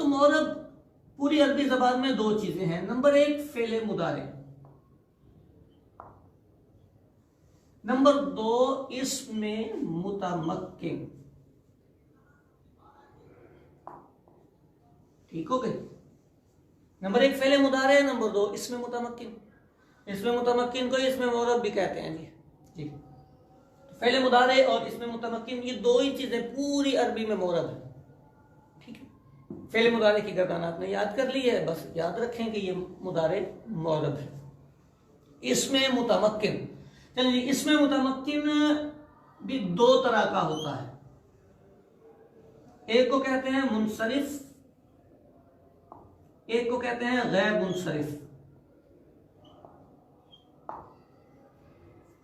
तो मोरब पूरी अरबी ज़बान में दो चीजें हैं। नंबर एक फेले मुदारे, नंबर दो इसमें मुतमक्किन। ठीक हो गई? नंबर एक फेले मुदारे, नंबर दो इसमें मुतमक्किन। इसमें मुतमक्किन को इसमें मोरब भी कहते हैं जी। तो फेले मुदारे और इसमें मुतमक्किन ये दो ही चीजें पूरी अरबी में मोरब है। ठीक है, फेले मुदारे की गर्दन आपने याद कर ली है, बस याद रखें कि ये मुदारे मोरब है। इसमें मुतमक्किन, चलिए इसमें मुतमक्किन भी दो तरह का होता है। एक को कहते हैं मुनसरिफ, एक को कहते हैं गैर मुनसरिफ।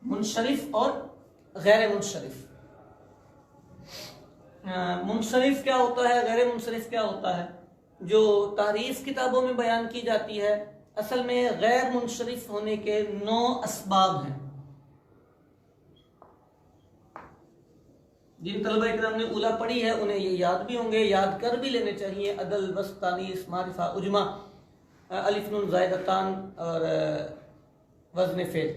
मुनसरिफ और गैर मुनसरिफ। मुनसरिफ क्या होता है, गैर मुनसरिफ क्या होता है? जो तारीफ किताबों में बयान की जाती है, असल में गैर मुनसरिफ होने के 9 असबाब हैं। जिन तलबा इकराम ने उला पढ़ी है उन्हें ये याद भी होंगे, याद कर भी लेने चाहिए। अदल, वस्त, तानीस, मारिफा, उजमा, अलिफ, नून, ज़ायदतान और वज़न फेल,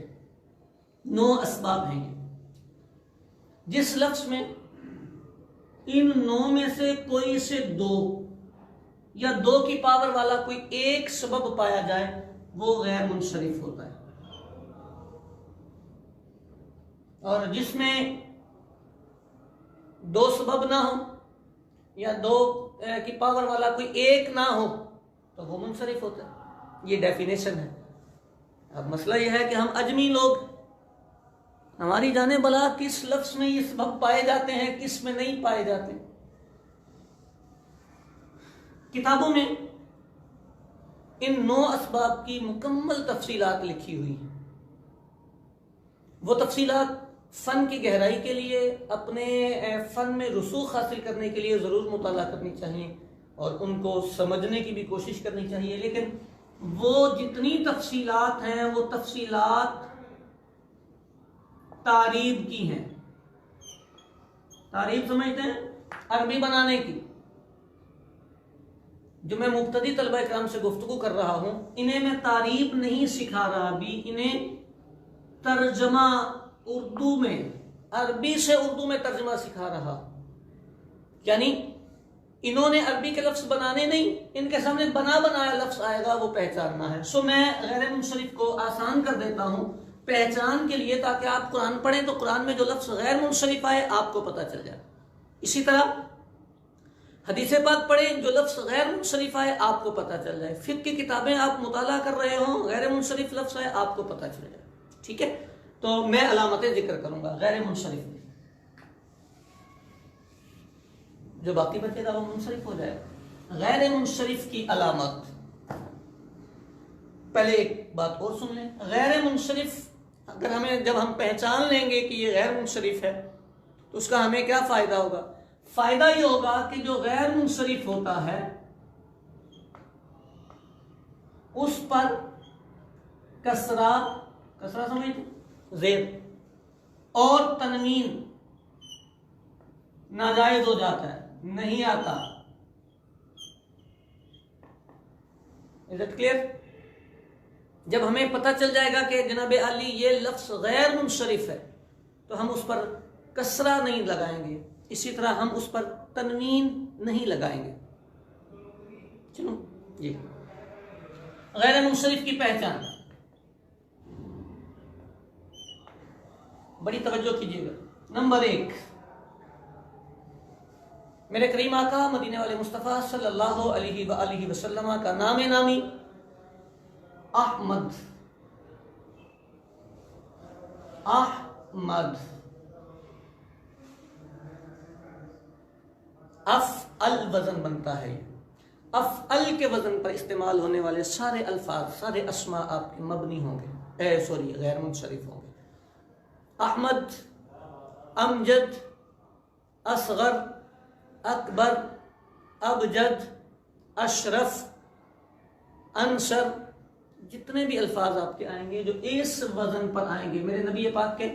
9 असबाब हैं ये। जिस लफ्ज में इन 9 में से कोई से 2 या 2 की पावर वाला कोई एक सबब पाया जाए वो गैर मुनसरिफ होता है। और जिसमें 2 सबब ना हो या 2 की पावर वाला कोई एक ना हो तो वो मुनसरिफ होता है। ये डेफिनेशन है। अब मसला यह है कि हम अजमी लोग, हमारी जाने भला किस लफ्ज में ये सबब पाए जाते हैं, किस में नहीं पाए जाते। किताबों में इन 9 असबाब की मुकम्मल तफसीलात लिखी हुई हैं। वो तफसीलात फन की गहराई के लिए, अपने फन में रुसूख हासिल करने के लिए ज़रूर मुताला करनी चाहिए और उनको समझने की भी कोशिश करनी चाहिए। लेकिन वो जितनी तफसीलात हैं वो तफसीलात तारीब की हैं। तारीब समझते हैं? अरबी बनाने की। जो मैं मुब्तदी तलबा इकराम से गुफ्तगू कर रहा हूं, इन्हें मैं तारीब नहीं सिखा रहा भी, इन्हें तर्जमा उर्दू में, अरबी से उर्दू में तर्जमा सिखा रहा। यानी इन्होंने अरबी के लफ्ज बनाने नहीं, इनके सामने बना बनाया लफ्ज आएगा वो पहचानना है। सो मैं गैर मुनसरिफ को आसान कर देता हूं पहचान के लिए, ताकि आप कुरान पढ़ें तो कुरान में जो लफ्ज गैर मुनसरिफ आए आपको पता चल जाए। इसी तरह हदीस पाक पढ़ें, जो लफ्ज गैर मुनसरिफ आए आपको पता चल जाए। फिक्र की किताबें आप मुताला कर रहे हो, गैर मुनसरिफ लफ्ज आए आपको पता चल जाए। ठीक है, तो मैं अलामतें जिक्र करूंगा गैर मुनसरिफ में, जो बाकी बचेगा वो मुनसरिफ हो जाएगा। गैर मुनसरिफ की अलामत, पहले एक बात और सुन लें। गैर मुनसरिफ अगर हमें, जब हम पहचान लेंगे कि ये गैर मुनसरिफ है तो उसका हमें क्या फायदा होगा? फायदा ये होगा कि जो गैर मुनसरिफ होता है उस पर कसरा, कसरा समझ, ज़ेर और तनवीन नाजायज हो जाता है, नहीं आता। Is it clear? जब हमें पता चल जाएगा कि जनाब अली ये लफ्ज गैर मुनसरिफ है तो हम उस पर कसरा नहीं लगाएंगे, इसी तरह हम उस पर तनवीन नहीं लगाएंगे। चलो, ये गैर मुनसरिफ की पहचान बड़ी तवज्जो कीजिएगा। नंबर 1, मेरे करीम आका मदीने वाले मुस्तफ़ा सल्लल्लाहु अलैहि वसल्लम का नाम नामी अहमद। अहमद अफ़अल वजन बनता है। अफ़अल के वजन पर इस्तेमाल होने वाले सारे अल्फाज, सारे अस्मा आपके मबनी होंगे, गैर मुनसरिफ होंगे। अहमद, अमजद, असगर, अकबर, अबजद, अशरफ, अंसर, जितने भी अल्फाज आपके आएंगे जो इस वजन पर आएंगे, मेरे नबी पाक के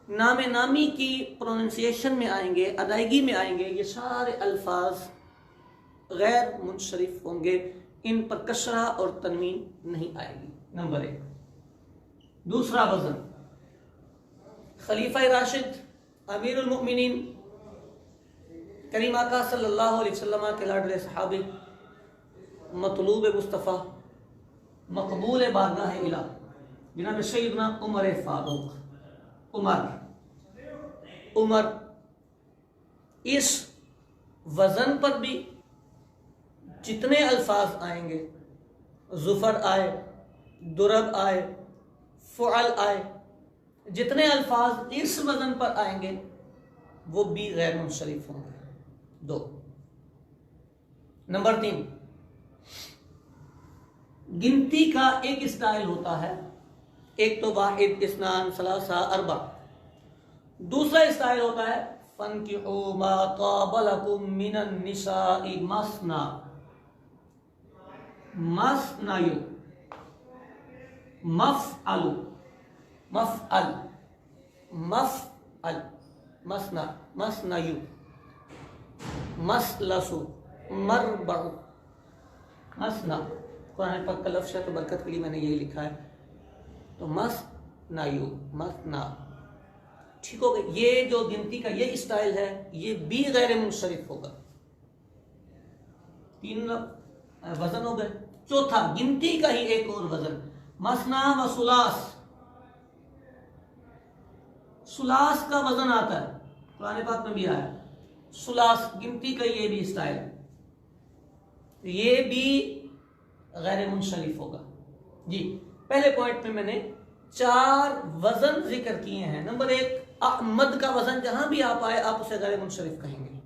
नाम नामी की प्रोनाउंसिएशन में आएंगे, अदायगी में आएंगे, ये सारे अल्फाज गैर मुनशरिफ होंगे, इन पर कसरा और तनवीन नहीं आएगी। नंबर 1। दूसरा वजन, खलीफा राशिद अमीरुल मोमिनीन करीम आका सल्लल्लाहु अलैहि वसल्लम के लाडले सहाबी, मतलूब मुस्तफ़ा, मकबूल बारगाह इला, जनाब सैयदना उमर फारूक। उमर इस वजन पर भी जितने अल्फाज आएंगे, जुफर आए, दुरब आए, फ़ुअल आए, जितने अल्फाज इस वजन पर आएंगे वो भी गैर मुनशरिफ होंगे। 2। नंबर 3, गिनती का एक स्टाइल होता है, एक तो वाहिद, इस्नान, सलासा, अरबा। दूसरा स्टाइल होता है फन्किहू मा ताब लकुम मिनन निसाई मसना, मसनायु, मफअलु, मफअल, मफअल, मसना, मसनायु, मसलसु, मरबउ, मसना। कुरान पाक का लफ्ज़ है तो बरकत के लिए मैंने यही लिखा है। तो मसनायु, मसना, ठीक हो गया। ये जो गिनती का ये स्टाइल है ये भी गैर मुनशरिफ होगा। 3 वजन हो गए। चौथा, गिनती का ही एक और वजन, मसना व सुलास। सुलास का वजन आता है, कुरान पाक में भी आया, सुलास गिनती का ये भी स्टाइल, ये भी गैर मुनशरिफ होगा। जी, पहले पॉइंट में मैंने 4 वजन जिक्र किए हैं। नंबर 1, अहमद का वजन जहां भी आप आए आप उसे गैर मुनशरिफ कहेंगे।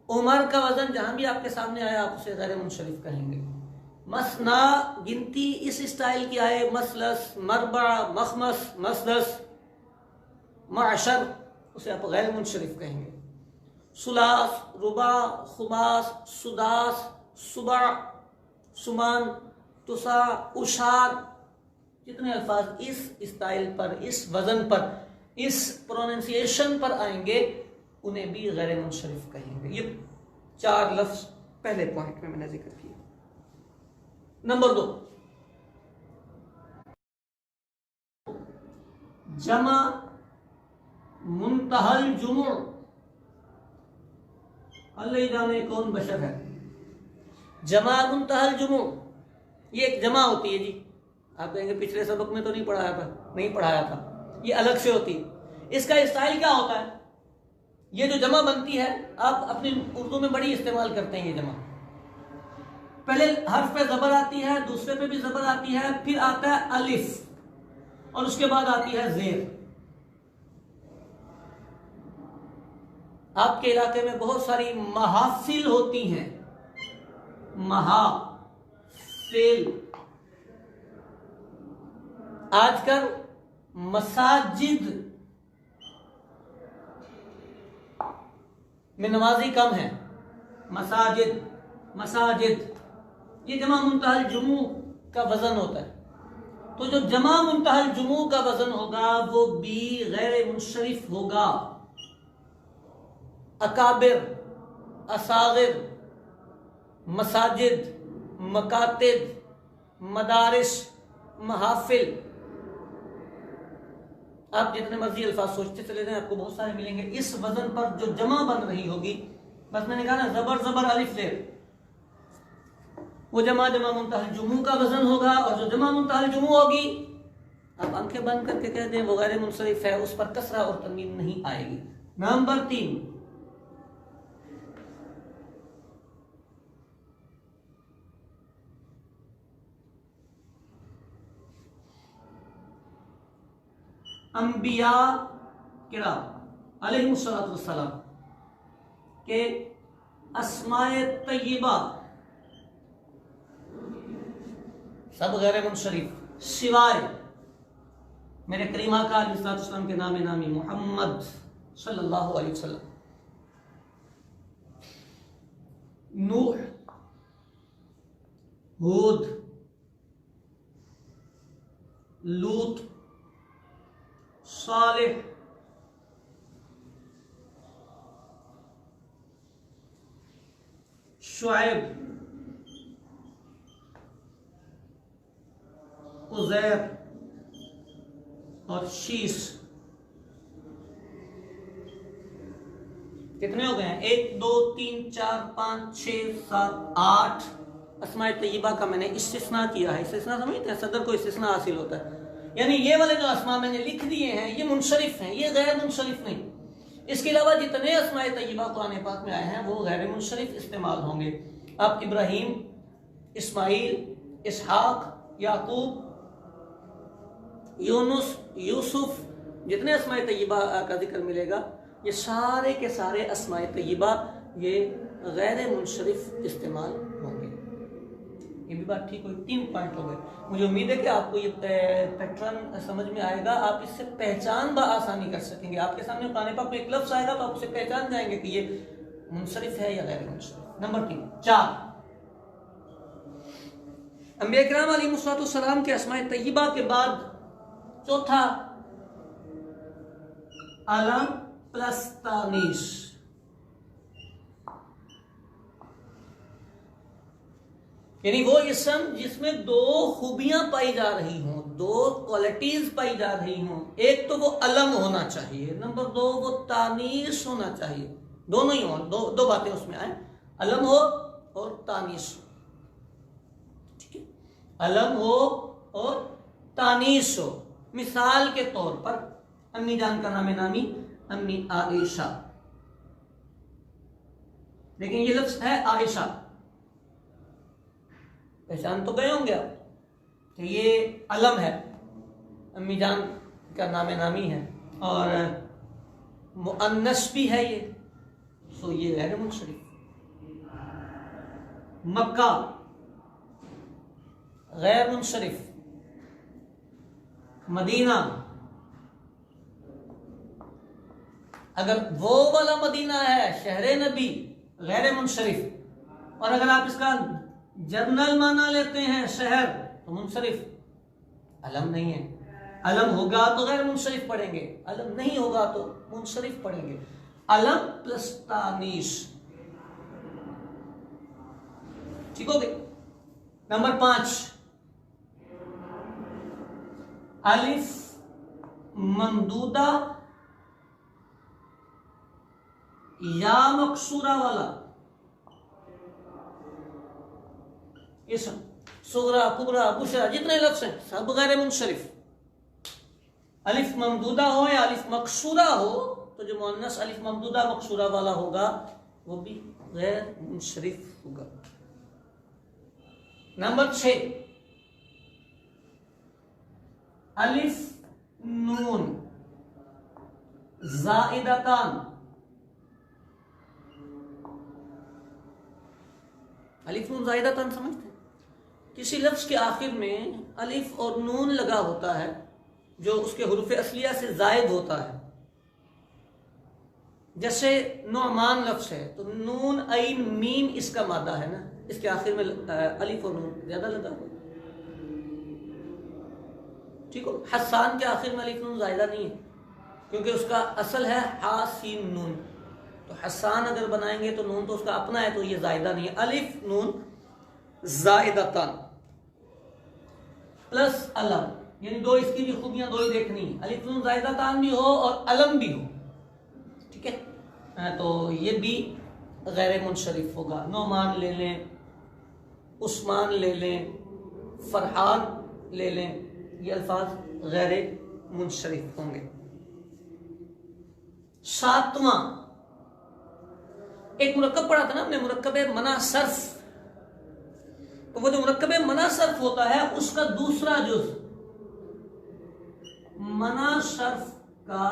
उमर का वजन जहां भी आपके सामने आया आप उसे गैर मुनशरिफ कहेंगे। मसना गिनती इस स्टाइल की आए, मसलस, मरबा, मखमस, मसदस, माशर, उसे आप गैर मुनशरिफ कहेंगे। सुलास, रुबा, खुमास, सुदास, सुबा, सुमान, तुसा, उशार, जितने अल्फाज इस स्टाइल पर, इस वजन पर, इस प्रोनाउंसिएशन पर आएंगे उन्हें भी गैर मुनशरिफ कहेंगे। ये 4 लफ्ज पहले पॉइंट में मैंने जिक्र किया। नंबर 2, जमा मुंतहल जुमू। अल्लाह जाने कौन बशर है। जमा मुंतहल जुमू, ये एक जमा होती है जी। आप कहेंगे पिछले सबक में तो नहीं पढ़ाया था, ये अलग से होती है। इसका स्टाइल क्या होता है? ये जो जमा बनती है आप अपनी उर्दू में बड़ी इस्तेमाल करते हैं। ये जमा पहले हर्फ पे जबर आती है, दूसरे पे भी जबर आती है, फिर आता है अलिफ और उसके बाद आती है जेर। आपके इलाके में बहुत सारी महाफिल होती हैं, महाफिल। आजकल मसाजिद में नमाजी कम है। मसाजिद, मसाजिद, ये जमा मुंतहल जुमू का वजन होता है। तो जो जमा मुंतहल जुमू का वजन होगा वो भी गैर मुनशरिफ होगा। अकाबिर, असागिर, मसाजिद, मकातिब, मदारिस, महाफिल, आप जितने मर्जी अल्फाज सोचते चले जाएं आपको बहुत सारे मिलेंगे। इस वजन पर जो जमा बन रही होगी, बस मैंने कहा ना जबर जबर अलिफ ले, वो जमा मुंतहल जुमू का वजन होगा। और जो जमा मुंतहल जुमू होगी आप आंखें बंद करके कह दें वो गैर मुनसरिफ है, उस पर कसरा और तनवीन नहीं आएगी। नंबर 3, अंबिया किराम अलैहिमुस्सलातु वस्सलाम के अस्माए तय्यबा सब गैर मुनशरिफ सिवाय मेरे करीम आका अलैहिस्सलाम के नाम नामी मोहम्मद सल्लल्लाहु अलैहि वसल्लम। नूह, हूद, लूत, सालिह, शुएब, उज़ैर और शीश। कितने हो गए हैं? 1 2 3 4 5 6 7 8 अस्माए तय्यबा का मैंने इस्तिस्ना किया है। इस्तिस्ना समझते हैं, सदर को इस्तिस्ना हासिल होता है। यानी ये वाले जो अस्मा मैंने लिख दिए हैं ये मुनशरिफ हैं, ये गैर मुनशरिफ नहीं। इसके अलावा जितने अस्माए तय्यबा कुरान पाक में आए हैं वो गैर मुनशरिफ इस्तेमाल होंगे। अब इब्राहीम, इस्माइल, इसहाक, याकूब, यूनुस, यूसुफ, जितने अस्माए तय्यबा का जिक्र मिलेगा ये सारे के सारे अस्माए तय्यबा ये गैर मुनशरिफ इस्तेमाल होंगे। ये भी बात ठीक हुई। 3 पॉइंट हो गए। मुझे उम्मीद है कि आपको ये पैटर्न समझ में आएगा, आप इससे पहचान बआसानी कर सकेंगे। आपके सामने कुरान पाक में एक लफ्ज़ आएगा तो आप उसे पहचान जाएंगे कि ये मुनसरिफ है या गैर मुनसरिफ। नंबर 3 4 अंबिया किराम अलैहिस्सलाम के अस्माए तय्यबा के बाद चौथा अलम प्लस तानीस। यानी वो इसम जिसमें 2 खूबियां पाई जा रही हों, 2 क्वालिटीज पाई जा रही हों। एक तो वो अलम होना चाहिए, नंबर 2 वो तानीस होना चाहिए। दोनों ही हो, दो बातें उसमें आए, अलम हो और तानीस हो। ठीक है, अलम हो और तानीस हो। मिसाल के तौर पर अम्मी जान का नाम नामी अम्मी आयशा, लेकिन ये लफ्ज है आयशा, पहचान तो गए होंगे आप कि ये अलम है, अम्मी जान का नाम नामी है और मुअन्नस भी है ये, सो ये गैर मुनसरिफ। मक्का गैर मुनसरिफ, मदीना अगर वो वाला मदीना है शहरे नबी गैर मुनसरिफ, और अगर आप इसका जनरल माना लेते हैं शहर तो मुनसरिफ। अलम नहीं है, अलम होगा तो गैर मुनसरिफ पढ़ेंगे, अलम नहीं होगा तो मुनसरिफ पढ़ेंगे। अलम प्लस तानीस, ठीक हो गए। नंबर 5 अलिफ ममदूदा या मकसूरा वाला इसम, सुगरा, कुबरा, बुशरा, जितने लफ्ज हैं सब गैर मुनसरिफ। अलिफ ममदूदा हो या अलिफ मकसूरा हो तो जो मुअन्नस अलिफ ममदूदा मकसूरा वाला होगा वो भी गैर मुनसरिफ होगा। नंबर 6 अलिफ नून ज़ाइदतान। अलिफ नून ज़ाइदतान समझते हैं? किसी लफ्ज के आखिर में अलिफ और नून लगा होता है जो उसके हुरूफ असलिया से जायद होता है। जैसे नुअमान लफ्ज है तो नून ऐन मीम इसका मादा है ना, इसके आखिर में अलिफ और नून ज्यादा लगा हुआ। ठीक हो। हसान के आखिर में अलिफ नून ज़ायदा नहीं है क्योंकि उसका असल है हासीन नून, तो हसान अगर बनाएंगे तो नून तो उसका अपना है तो ये ज़ायदा नहीं है। अलिफ नून ज़ायदतान प्लस अलम, यानी 2 इसकी भी खूबियां 2 ही देखनी है, अलिफ नून ज़ायदतान भी हो और अलम भी हो। ठीक है, तो ये भी गैर मुनसरिफ होगा। नौमान ले लें, उस्मान ले लें, फरहान ले लें, ये अल्फाज गैर मुनसरिफ होंगे। 7वां एक मुरक्कब पढ़ा था ना हमने, मुरक्कब मना सर्फ। तो वो जो मुरक्कब मना सर्फ होता है उसका दूसरा जुज, मना सर्फ का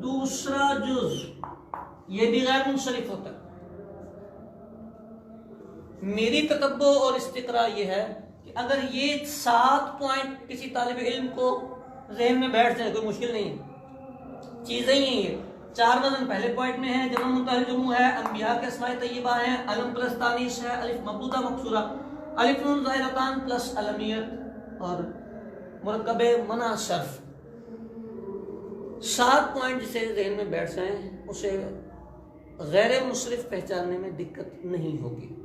दूसरा जुज, ये भी गैर मुनसरिफ होता है। मेरी तकब्बो और इस्तिक़रा ये है कि अगर ये 7 पॉइंट किसी तालिब इल्म को ज़हन में बैठ जाए, कोई मुश्किल नहीं है, चीज़ें ही हैं ये। 4 वज़न पहले पॉइंट में है, जमा मुतहल जुमू है, अंबिया के अस्माए तय्यबा है, अलम प्लस तानीस है, अलिफ मबदूदा मकसूरा, अलिफ नून ज़ायदतान प्लस अलमियत और मुरक्कब मना सर्फ। 7 पॉइंट जिसे ज़हन में बैठ जाए उसे गैर मुनसरिफ पहचानने में दिक्कत नहीं होगी।